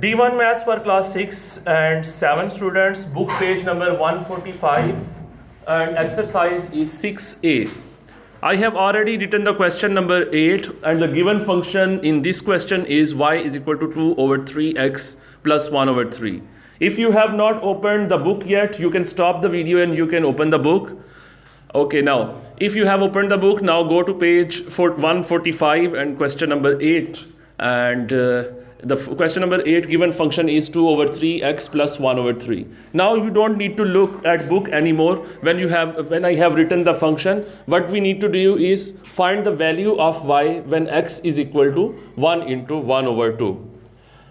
D1 Maths for class 6 and 7 students, book page number 145 and exercise is 6A. I have already written the question number 8 and the given function in this question is y is equal to 2 over 3x plus 1 over 3. If you have not opened the book yet, you can stop the video and you can open the book. Okay, now if you have opened the book, now go to page 145 and question number 8 and question number 8 given function is 2 over 3x plus 1 over 3. Now you don't need to look at book anymore when I have written the function. What we need to do is find the value of y when x is equal to 1 into 1 over 2.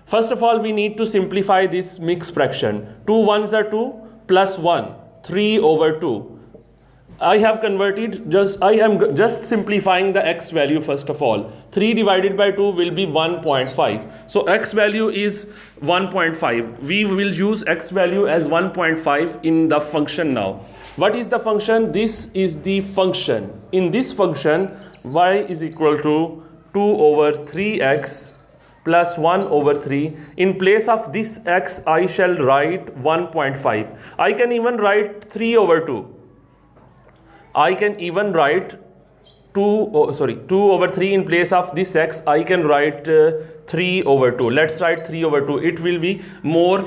First of all, we need to simplify this mixed fraction. 2 1s are 2 plus 1, 3 over 2. I am just simplifying the x value first of all. 3 divided by 2 will be 1.5. So x value is 1.5. We will use x value as 1.5 in the function now. What is the function? This is the function. In this function, y is equal to 2 over 3x plus 1 over 3. In place of this x, I shall write 1.5. I can even write 3 over 2. I can even write 2 over 3 in place of this x. I can write 3 over 2. Let's write 3 over 2. It will be more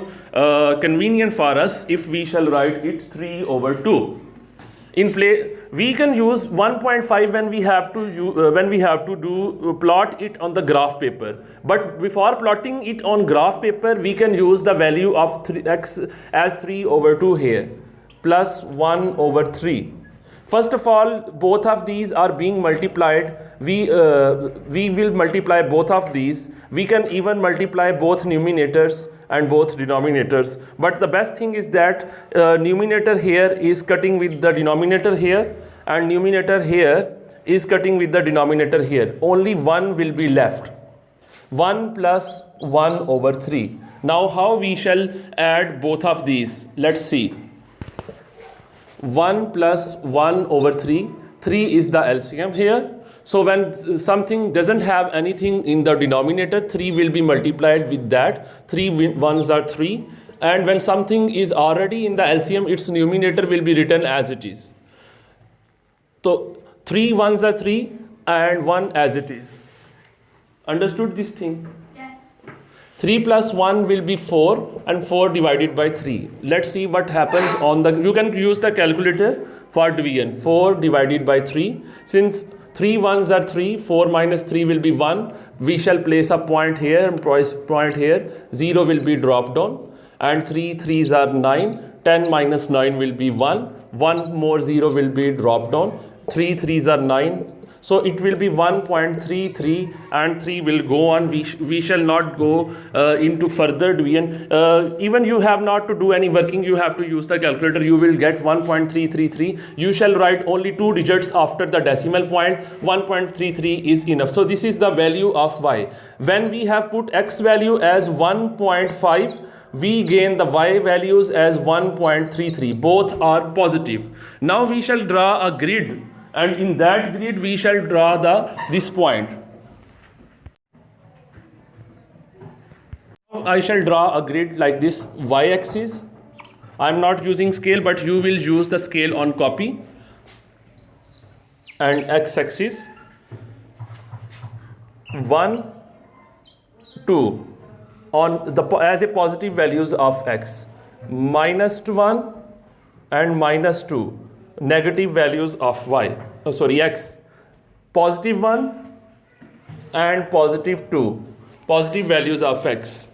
convenient for us if we shall write it 3 over 2. We can use 1.5 when we have to plot it on the graph paper. But before plotting it on graph paper, we can use the value of x as 3 over 2 here plus 1 over 3. First of all, both of these are being multiplied. We will multiply both of these. We can even multiply both numerators and both denominators. But the best thing is that numerator here is cutting with the denominator here and numerator here is cutting with the denominator here. Only 1 will be left. 1 plus 1 over 3. Now how we shall add both of these? Let's see. 1 plus 1 over 3. 3 is the LCM here. So when something doesn't have anything in the denominator, 3 will be multiplied with that. 3 1s are 3. And when something is already in the LCM, its numerator will be written as it is. So 3 1s are 3 and 1 as it is. Understood this thing? 3 plus 1 will be 4 and 4 divided by 3. Let's see what happens on the, you can use the calculator for division. 4 divided by 3. Since 3 1s are 3, 4 minus 3 will be 1. We shall place a point here and point here. 0 will be dropped down. And 3 3s are 9. 10 minus 9 will be 1. 1 more 0 will be dropped down. 3 3s are 9. So it will be 1.33 and 3 will go on. We shall not go into further division. Even you have not to do any working, you have to use the calculator. You will get 1.333. You shall write only 2 digits after the decimal point. 1.33 is enough. So this is the value of y. When we have put x value as 1.5, we gain the y values as 1.33. Both are positive. Now we shall draw a grid. And in that grid, we shall draw this point. I shall draw a grid like this, y-axis. I am not using scale, but you will use the scale on copy. And x-axis. 1, 2. As a positive values of x. Minus 1 and minus 2. Negative values of x. Positive 1 and positive 2. Positive values of x.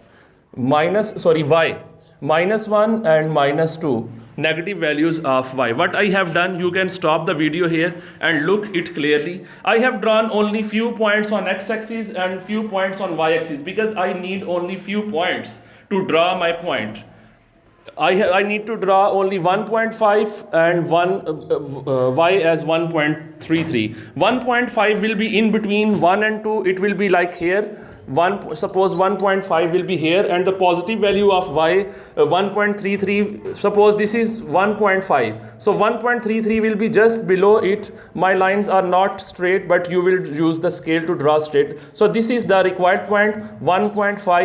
Y. Minus 1 and minus 2. Negative values of y. What I have done, you can stop the video here and look it clearly. I have drawn only few points on x-axis and few points on y-axis because I need only few points to draw my point. I need to draw only 1.5 and y as 1.33. 1.5 will be in between 1 and 2. It will be like here. Suppose 1.5 will be here and the positive value of y 1.33. Suppose this is 1.5. So 1.33 will be just below it. My lines are not straight, but you will use the scale to draw straight. So this is the required point 1.5.